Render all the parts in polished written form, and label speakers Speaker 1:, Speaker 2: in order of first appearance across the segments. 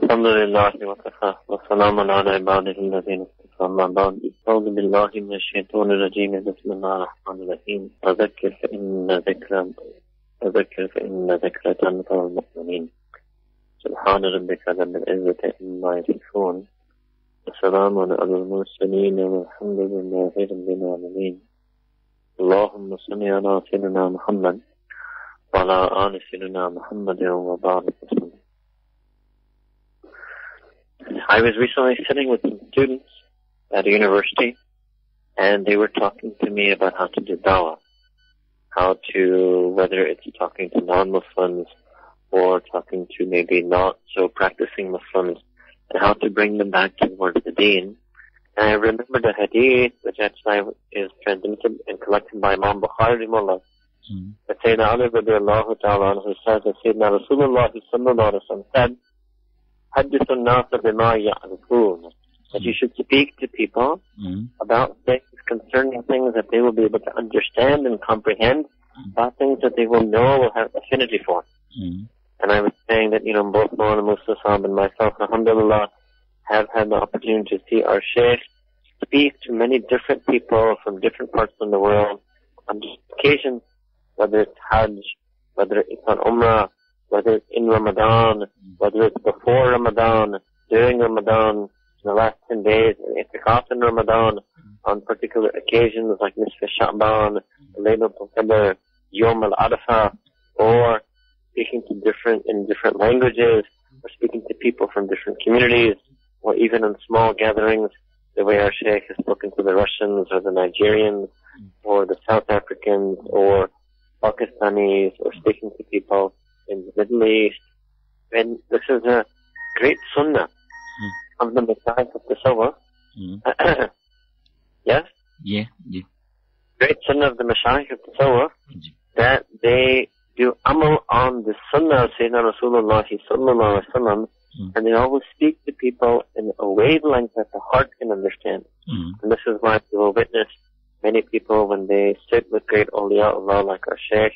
Speaker 1: الحمد لله وكفى وسلام على عباده الذين اصطفى أما بعد أعوذ بالله من الشيطان الرجيم بسم الله الرحمن الرحيم فذكر فإن ذكرى تنفع المؤمنين سبحان ربك رب العزة عما يصفون وسلام على المرسلين والحمد لله رب العالمين اللهم صل على سيدنا محمد وعلى آل سيدنا محمد وبارك وسلم. I was recently sitting with some students at a university, and they were talking to me about how to do Dawah, whether it's talking to non-Muslims or talking to maybe not so practicing Muslims, and how to bring them back towards the Deen. And I remembered a Hadith, which actually is transmitted and collected by Imam Bukhari Mullah. That Sayyidina Ali radiallahu ta'ala anhu says that Sayyidina Rasulullah sallallahu alaihi wasallam said, حدث الناس بما يعرفون, that you should speak to people about things concerning things that they will be able to understand and comprehend, about things that they will know, will have affinity for. And I was saying that, both Maulana Musa Sahib and myself, alhamdulillah, have had the opportunity to see our Shaykh speak to many different people from different parts of the world on occasions, whether it's Hajj, whether it's on Umrah, whether it's in Ramadan, whether it's before Ramadan, during Ramadan, in the last 10 days, in Itikaf in Ramadan, on particular occasions like Nisf Sha'ban, Laylatul Qadr, Yom al-Arafah, or speaking to in different languages, or speaking to people from different communities, or even in small gatherings, the way our Shaykh has spoken to the Russians, or the Nigerians, or the South Africans, or Pakistanis, or speaking to people in the Middle East. And this is a great sunnah of the masajid of Tasawwuf. Yes?
Speaker 2: Yeah.
Speaker 1: Great sunnah of the masajid of Tasawwuf, that they do amal on the sunnah of Sayyidina Rasulullah sallallahu alaihi wasallam, and they always speak to people in a wavelength that the heart can understand. And this is why we will witness many people when they sit with great auli-Allah like our Shaykh.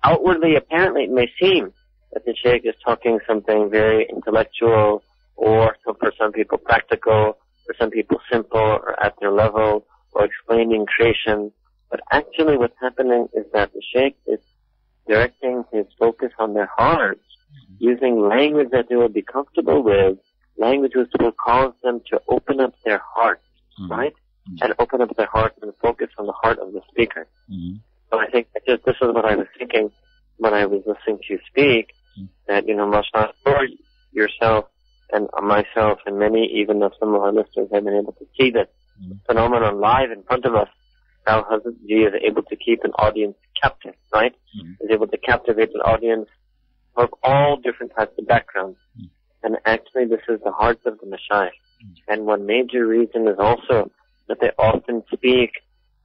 Speaker 1: Outwardly, apparently, it may seem that the Shaykh is talking something very intellectual, or for some people practical, for some people simple, or at their level, or explaining creation. But actually what's happening is that the Shaykh is directing his focus on their hearts, using language that they will be comfortable with, language which will cause them to open up their hearts, right? And open up their hearts and focus on the heart of the speaker. So I think this is what I was thinking when I was listening to you speak, that, mashallah, for yourself and myself and many, even of some of our listeners, have been able to see this phenomenon live in front of us, how Hazrat Ji is able to keep an audience captive, right? Is able to captivate an audience of all different types of backgrounds. And actually this is the heart of the mashayikh. And one major reason is also that they often speak,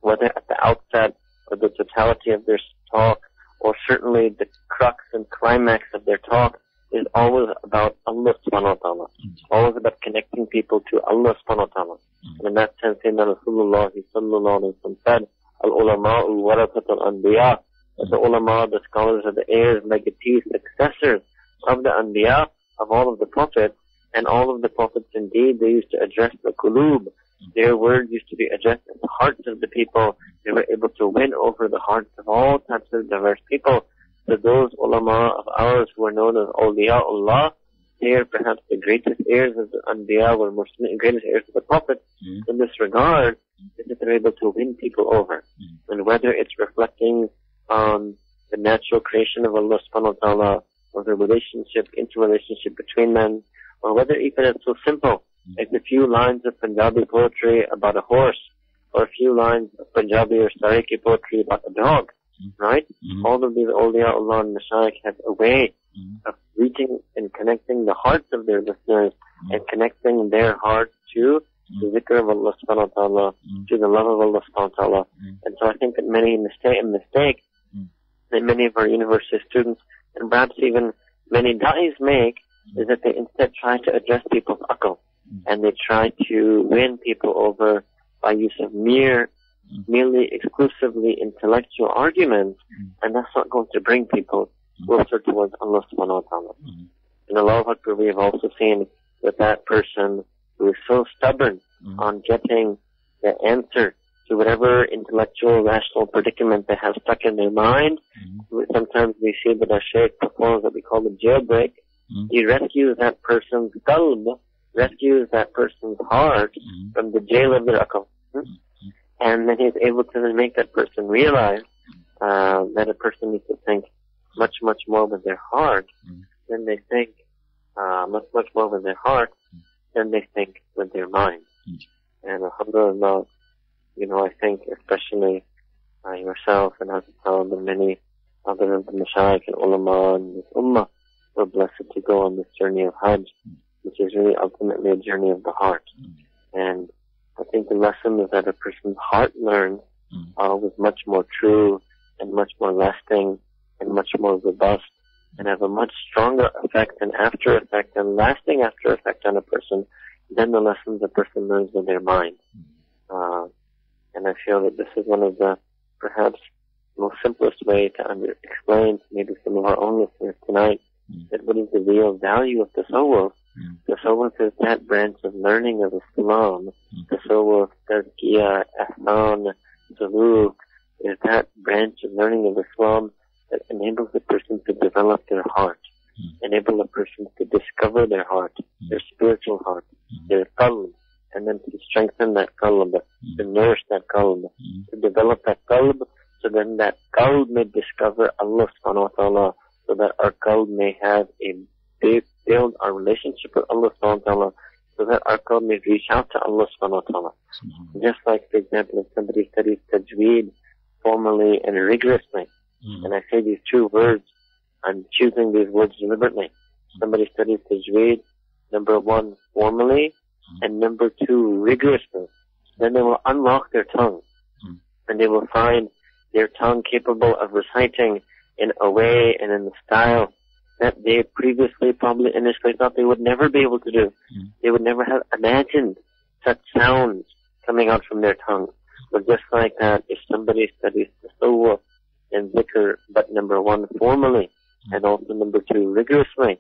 Speaker 1: whether at the outset or the totality of their talk, or certainly the crux and climax of their talk, is always about Allah subhanahu wa ta'ala. Always about connecting people to Allah subhanahu wa ta'ala. And in that sense, Sayyidina Rasulullah sallallahu alayhi wa sallam said, Al-ulama'u warathatul anbiya, that the ulama, the scholars, are the heirs, legatees, successors of the anbiya, of all of the prophets. And all of the prophets, indeed, they used to address the qulub. Their words used to be addressed in the hearts of the people. They were able to win over the hearts of all types of diverse people. So those ulama of ours who are known as auli-Allah, they are perhaps the greatest heirs of the anbiya, were greatest heirs of the prophets. In this regard, is that they're able to win people over. And whether it's reflecting on the natural creation of Allah subhanahu wa ta'ala, or the interrelationship between men, or whether even it's so simple as a few lines of Punjabi poetry about a horse, or a few lines of Punjabi or Saraiki poetry about a dog, right? All of these awliya-Allah and mashayikh have a way of reaching and connecting the hearts of their listeners, and connecting their hearts to the zikr of Allah subhanahu wa ta'ala, to the love of Allah subhanahu wa ta'ala. And so I think that many mistake that many of our university students, and perhaps even many da'is make, is that they instead try to address people's aql, and they try to win people over by use of merely exclusively intellectual arguments, and that's not going to bring people closer towards Allah subhanahu wa ta'ala. And Allahu Akbar, we have also seen that person who is so stubborn on getting the answer to whatever intellectual, rational predicament they have stuck in their mind. Sometimes we see that our Shaykh performs what we call the jailbreak. He rescues that person's qalb, rescues that person's heart from the jail of their aql. And then he's able to then make that person realize that a person needs to think much, much more with their heart than they think, much, much more with their heart than they think with their mind. And alhamdulillah, you know, I think especially yourself and Hazrat and many other of the mashaykh and ulama and this ummah were blessed to go on this journey of Hajj, which is really ultimately a journey of the heart. And I think the lessons that a person's heart learns are always much more true and much more lasting and much more robust and have a much stronger effect and after effect and lasting after effect on a person than the lessons a person learns with their mind. And I feel that this is one of the perhaps most simplest way to explain to maybe some of our own listeners tonight that what is the real value of Tasawwuf. Tasawwuf is that branch of learning of Islam. Tasawwuf, tazkiyah, ihsan, suluk is that branch of learning of Islam that enables a person to develop their heart, enable a person to discover their heart, their spiritual heart, their qalb, and then to strengthen that qalb, to nourish that qalb, to develop that qalb, so then that qalb may discover Allah subhanahu wa ta'ala, so that our qalb may have build our relationship with Allah subhanahu wa ta'ala, so that our qalb may reach out to Allah subhanahu wa ta'ala. Just like, for example, if somebody studies tajweed formally and rigorously, and I say these two words, I'm choosing these words deliberately. Somebody studies tajweed, number one, formally, and number two, rigorously. Then they will unlock their tongue, and they will find their tongue capable of reciting in a way and in the style that they previously probably initially thought they would never be able to do. They would never have imagined such sounds coming out from their tongue. But just like that, if somebody studies Tasawwuf and Zikr, but number one, formally, and also number two, rigorously,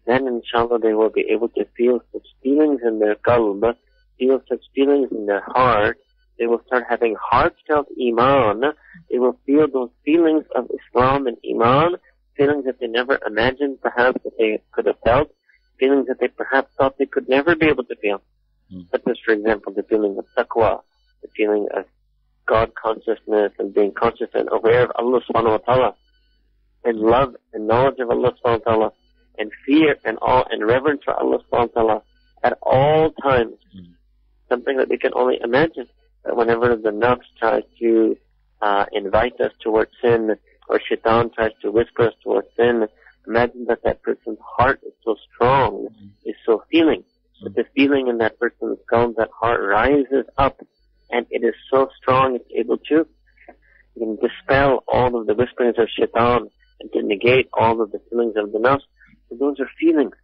Speaker 1: then inshallah they will be able to feel such feelings in their qalb, feel such feelings in their heart. They will start having heartfelt iman. They will feel those feelings of Islam and iman, feelings that they never imagined perhaps that they could have felt, feelings that they perhaps thought they could never be able to feel. Such as, for example, the feeling of taqwa, the feeling of God consciousness and being conscious and aware of Allah subhanahu wa ta'ala, and love and knowledge of Allah subhanahu wa ta'ala, and fear and awe and reverence for Allah subhanahu wa ta'ala at all times. Something that we can only imagine, that whenever the nafs tries to invite us towards sin, or shaitan tries to whisper us towards sin, imagine that that person's heart is so strong, is so feeling, that the feeling in that person's qalb, that heart rises up, and it is so strong, it's able to dispel all of the whisperings of shaitan, and to negate all of the feelings of the nafs. So those are feelings.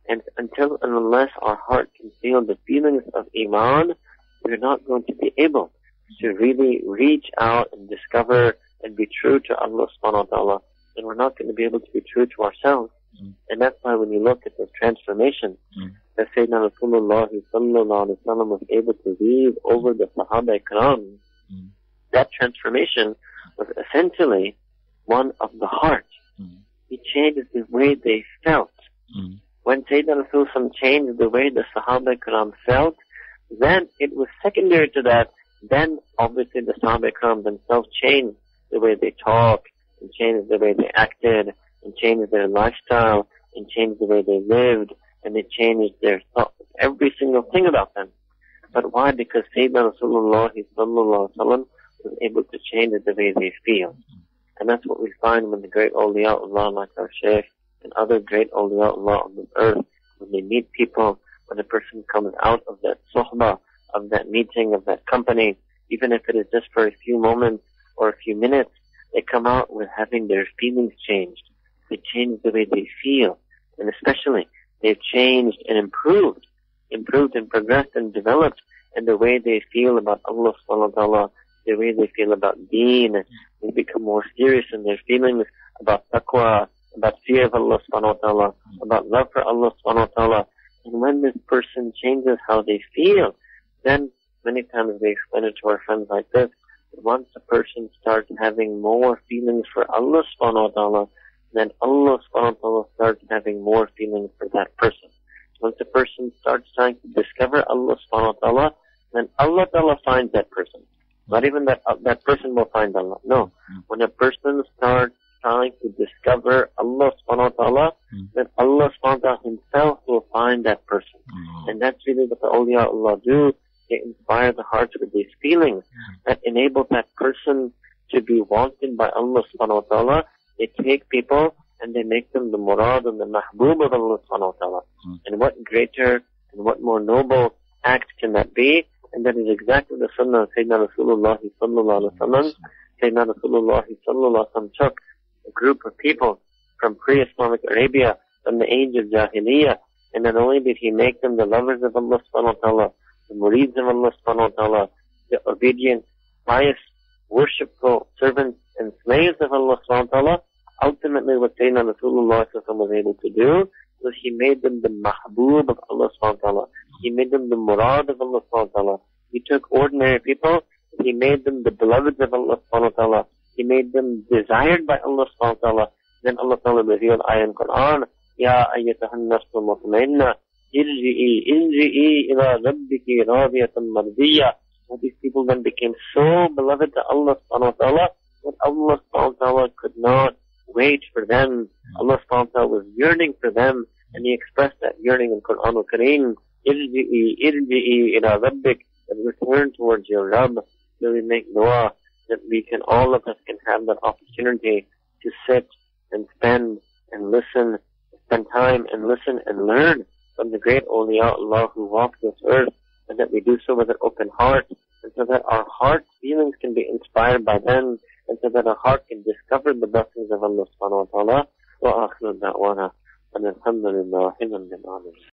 Speaker 1: And until and unless our heart can feel the feelings of iman, we're not going to be able to really reach out and discover and be true to Allah subhanahu wa ta'ala, and we're not going to be able to be true to ourselves. And that's why when you look at this transformation that Sayyidina Rasulullah sallallahu alaihi wasallam was able to weave over the Sahaba Ikram, that transformation was essentially one of the heart. He changed the way they felt. When Sayyidina Rasulullah changed the way the Sahaba Ikram felt, then it was secondary to that. Then obviously the Sahaba Ikram themselves changed the way they talked, and changed the way they acted, and changed their lifestyle, and changed the way they lived, and they changed their thoughts, every single thing about them. But why? Because Sayyidina Rasulullah sallallahu alaihi wasallam was able to change the way they feel. And that's what we find when the great auli-Allah like our Shaykh and other great auli-Allah on this earth, when they meet people, when a person comes out of that sohbah, of that meeting, of that company, even if it is just for a few moments or a few minutes, they come out with having their feelings changed. They change the way they feel. And especially, they've changed and improved and progressed and developed in the way they feel about Allah subhanahu wa ta'ala, the way they feel about deen. They become more serious in their feelings about taqwa, about fear of Allah subhanahu wa ta'ala, about love for Allah subhanahu wa ta'ala. And when this person changes how they feel, then many times we explain it to our friends like this. Once a person starts having more feelings for Allah subhanahu wa ta'ala, then Allah subhanahu wa ta'ala starts having more feelings for that person. Once a person starts trying to discover Allah subhanahu wa ta'ala, then Allah ta'ala finds that person. Not even that person will find Allah. No. When a person starts trying to discover Allah subhanahu wa ta'ala, then Allah subhanahu wa ta'ala himself will find that person. And that's really what the auli-Allah do. They inspire the hearts with these feelings that enable that person to be wanted by Allah subhanahu wa ta'ala. They take people and they make them the murad and the mahbub of Allah subhanahu wa ta'ala. And what greater and what more noble act can that be? And that is exactly the sunnah of Sayyidina Rasulullah sallallahu alaihi wasallam. Sayyidina Rasulullah sallallahu alaihi wasallam took a group of people from pre-Islamic Arabia, from the age of Jahiliyyah, and not only did he make them the lovers of Allah subhanahu wa ta'ala, the murids of Allah subhanahu wa ta'ala, the obedient, pious, worshipful servants and slaves of Allah subhanahu wa ta'ala, ultimately what Sayyidina Rasulullah was able to do was he made them the mahbub of Allah subhanahu wa ta'ala. He made them the murad of Allah subhanahu wa ta'ala. He took ordinary people, he made them the beloveds of Allah subhanahu wa ta'ala. He made them desired by Allah subhanahu wa ta'ala. Then Allah ta'ala revealed ayah in Qur'an, Ya ayyatahan nafsul mutmainna, irji'i ila rabbiki radiyatan mardiyya. These people then became so beloved to Allah subhanahu wa ta'ala that Allah subhanahu wa ta'ala could not wait for them. Allah subhanahu wa ta'ala was yearning for them, and He expressed that yearning in Qur'an al-Kareem. Irji'i ila rabbik, and return towards your Rabb. So we make dua that we can, all of us can have that opportunity to sit and spend and listen, spend time and listen and learn from the great auli-Allah who walk this earth, and that we do so with an open heart, and so that our heart feelings can be inspired by them, and so that our heart can discover the blessings of Allah subhanahu wa ta'ala. Wa akhiru da'wana, and alhamdulillahi rabbil alamin.